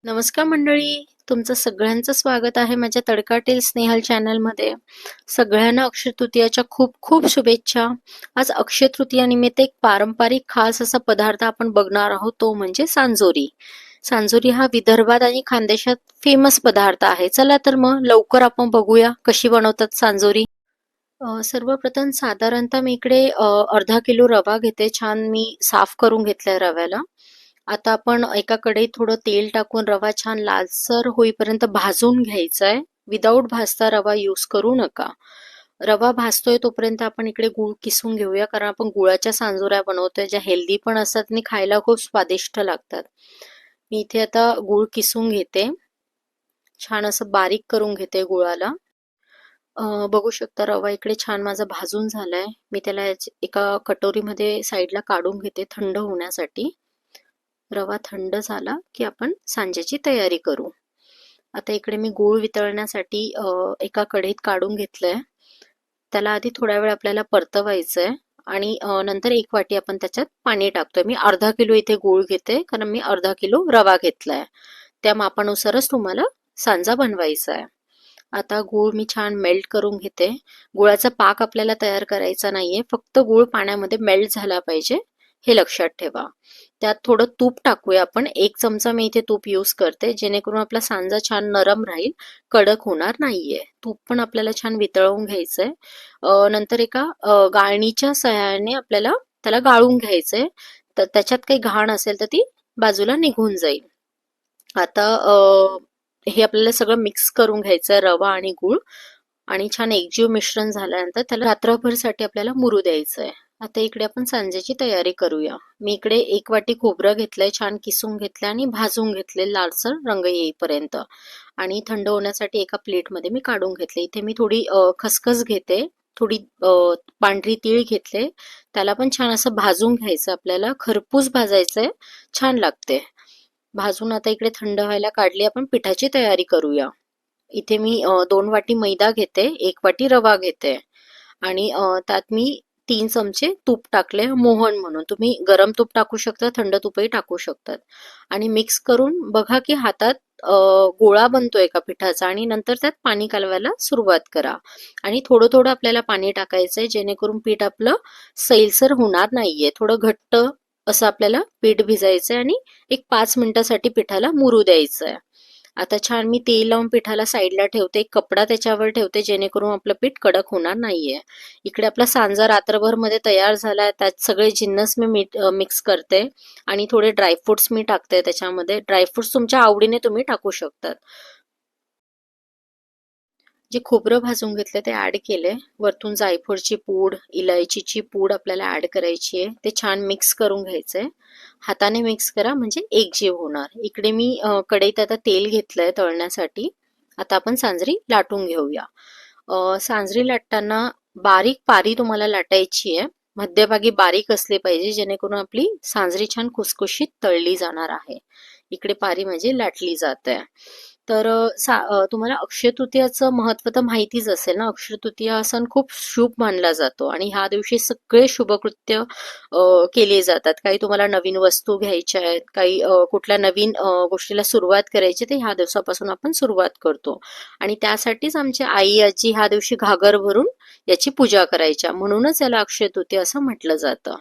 नमस्कार मंडळी, तुमचं सगळ्यांचं स्वागत आहे माझ्या तडका टेल स्नेहल चॅनलमध्ये. सगळ्यांना अक्षय तृतीयाच्या खूप खूप शुभेच्छा. आज अक्षय तृतीयानिमित्त एक पारंपरिक खास असा पदार्थ आपण बघणार आहोत, तो म्हणजे सांजोरी. सांजोरी हा विदर्भात आणि खानदेशात फेमस पदार्थ आहे. चला तर मग लवकर आपण बघूया कशी बनवतात सांजोरी. सर्वप्रथम साधारणतः मी इकडे अर्धा किलो रवा घेते. छान मी साफ करून घेतलाय रव्याला. आता आपण एका कढईत थोडं तेल टाकून रवा छान लालसर होईपर्यंत भाजून घ्यायचा आहे. विदाऊट भाजता रवा यूज करू नका. रवा भाजतोय तोपर्यंत आपण इकडे गूळ किसून घेऊया, कारण आपण गुळाच्या सांजोऱ्या बनवतोय ज्या हेल्दी पण असतात आणि खायला खूप स्वादिष्ट लागतात. मी इथे आता गूळ किसून घेते. छान असं बारीक करून घेते गुळाला. बघू शकता रवा इकडे छान माझा भाजून झालाय. मी त्याला एका कटोरीमध्ये साईडला काढून घेते थंड होण्यासाठी. रवा थंड झाला की आपण सांजेची तयारी करू. आता इकडे मी गूळ वितळण्यासाठी एका कढईत काढून घेतलंय. त्याला आधी थोड्या वेळ आपल्याला परतवायचंय आणि नंतर एक वाटी आपण त्याच्यात पाणी टाकतोय. मी अर्धा किलो इथे गूळ घेते, कारण मी अर्धा किलो रवा घेतलाय. त्या मापानुसारच तुम्हाला सांजा बनवायचा आहे. आता गूळ मी छान मेल्ट करून घेते. गुळाचा पाक आपल्याला तयार करायचा नाहीये, फक्त गूळ पाण्यामध्ये मेल्ट झाला पाहिजे, हे लक्षात ठेवा. त्यात थोडं तूप टाकूया आपण. 1 चमचा मी इथे तूप यूज करते, जेणेकरून आपला सांजा छान नरम राहील, कडक होणार नाहीये. तूप पण आपल्याला छान वितळवून घ्यायचंय. नंतर एका गाळणीच्या सहाय्याने आपल्याला त्याला गाळून घ्यायचंय, तर त्याच्यात काही घाण असेल तर ती बाजूला निघून जाईल. आता हे आपल्याला सगळं मिक्स करून घ्यायचं रवा आणि गूळ, आणि छान एकजीव मिश्रण झाल्यानंतर त्याला रात्रभरसाठी आपल्याला मुरू द्यायचं आहे. आता इकडे आपण सांजेची तयारी करूया. मी इकडे 1 वाटी खोबरं घेतलंय, छान किसून घेतलंय आणि भाजून घेतले लालसर रंग येईपर्यंत, आणि थंड होण्यासाठी एका प्लेटमध्ये मी काढून घेतले. इथे मी थोडी खसखस घेते, थोडी पांढरी तीळ घेतले. त्याला पण छान असं भाजून घ्यायचं आपल्याला, खरपूस भाजायचंय, छान लागते. भाजून आता इकडे थंड व्हायला काढली. आपण पिठाची तयारी करूया. इथे मी 2 वाटी मैदा घेते, 1 वाटी रवा घेते, आणि त्यात मी 3 चमचे तूप टाकले मोहन म्हणून. तुम्ही गरम तूप टाकू शकता, थंड तूपही टाकू शकतात. आणि मिक्स करून बघा की हातात गोळा बनतोय का पिठाचा, आणि नंतर त्यात पाणी कालवायला सुरुवात करा. आणि थोडं थोडं आपल्याला पाणी टाकायचंय, जेणेकरून पीठ आपलं सैलसर होणार नाहीये. थोडं घट्ट असं आपल्याला पीठ भिजायचंय आणि एक 5 मिनिटासाठी पिठाला मुरू द्यायचंय. आता छान मी तेल लावून पिठाला साईडला ठेवते, एक कपडा त्याच्यावर ठेवते, जेणेकरून आपलं पीठ कडक होणार नाहीये. इकडे आपला सांजा रात्रभर मध्ये तयार झालाय. त्यात सगळे जिन्नस मी मिक्स करते, आणि थोडे ड्रायफ्रुट्स मी टाकते त्याच्यामध्ये. ड्रायफ्रुट्स तुमच्या आवडीने तुम्ही टाकू शकतात. जे खोबरं भाजून घेतलं ते ऍड केले. वरतून जायफळची पूड, इलायचीची पूड आपल्याला ऍड करायची आहे. ते छान मिक्स करून घ्यायचंय. हाताने मिक्स करा म्हणजे एकजीव होणार. इकडे मी कढईत आता तेल घेतलंय तळण्यासाठी. आता आपण सांजरी लाटून घेऊया. सांजरी लाटताना बारीक पारी तुम्हाला लाटायची आहे. मध्यभागी बारीक असले पाहिजे, जेणेकरून आपली सांजरी छान खुसखुशीत तळली जाणार आहे. इकडे पारी म्हणजे लाटली जात आहे. तर तुम्हाला अक्षय तृतीयाचं महत्व तर माहितीच असेल ना. अक्षय तृतीया हा सण खूप शुभ मानला जातो, आणि ह्या दिवशी सगळे शुभकृत्य केले जातात. काही तुम्हाला नवीन वस्तू घ्यायच्या आहेत, काही कुठल्या नवीन गोष्टीला सुरुवात करायची, तर ह्या दिवसापासून आपण सुरुवात करतो. आणि त्यासाठीच आमची आई आजी ह्या दिवशी घागर भरून याची पूजा करायच्या, म्हणूनच याला अक्षय तृतीया असं म्हटलं जातं.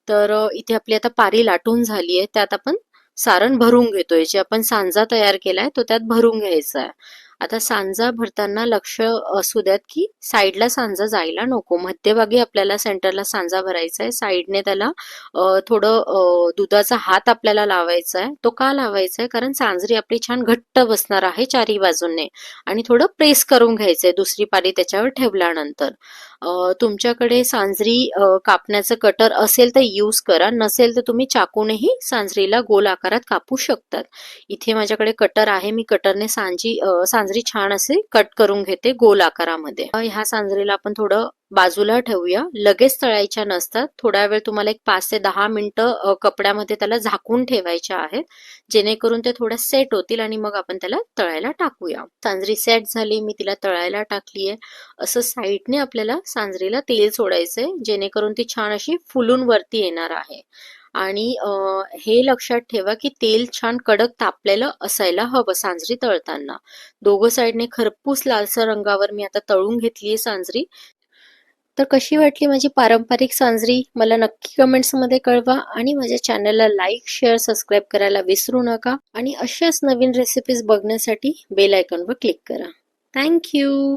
तर इथे आपली आता पारी लाटून झाली आहे. त्यात आपण सारण भरून घेतोय. जे आपण सांजा तयार केलाय तो त्यात भरून घ्यायचा आहे. आता सांजा भरताना लक्ष असू द्यात की साईडला सांजा जायला नको. मध्यभागी आपल्याला सेंटरला सांजा भरायचा आहे. साईडने त्याला थोडं दुधाचा हात आपल्याला लावायचा आहे. तो का लावायचा आहे? कारण सांजरी आपली छान घट्ट बसणार आहे चारी बाजूने, आणि थोडं प्रेस करून घ्यायचंय दुसरी पारी त्याच्यावर ठेवल्यानंतर. तुमच्याकडे सांजरी कापण्याचं कटर असेल तर यूज करा, नसेल तर तुम्ही चाकूनेही सांजरीला गोल आकारात कापू शकतात. इथे माझ्याकडे कटर आहे. मी कटरने सांजरी छान असे कट करून घेते गोल आकारामध्ये. ह्या सांजरीला आपण थोडं बाजूला ठेवूया. लगेच तळायच्या नसतात. थोड्या वेळ तुम्हाला एक 5 ते 10 मिनिटं कपड्यामध्ये त्याला झाकून ठेवायच्या आहेत, जेणेकरून ते थोड्या सेट होतील, आणि मग आपण त्याला तळायला टाकूया. सांजरी सेट झाली, मी तिला तळायला टाकलीये. असं साईडने आपल्याला सांजरीला तेल सोडायचंय, जेणेकरून ती छान अशी फुलून वरती येणार आहे. आणि हे लक्षात ठेवा की तेल छान कडक तापलेलं असायला हवं सांजरी तळताना. दोघं साईडने खरपूस लालसर रंगावर मी आता तळून घेतली सांजरी. तर कशी वाटली माझी पारंपरिक सांजरी मला नक्की कमेंट्समध्ये कळवा आणि माझ्या चॅनलला लाईक, शेअर, सबस्क्राईब करायला विसरू नका आणि अशाच नवीन रेसिपीज बघण्यासाठी बेल आयकॉनवर क्लिक करा. Thank you.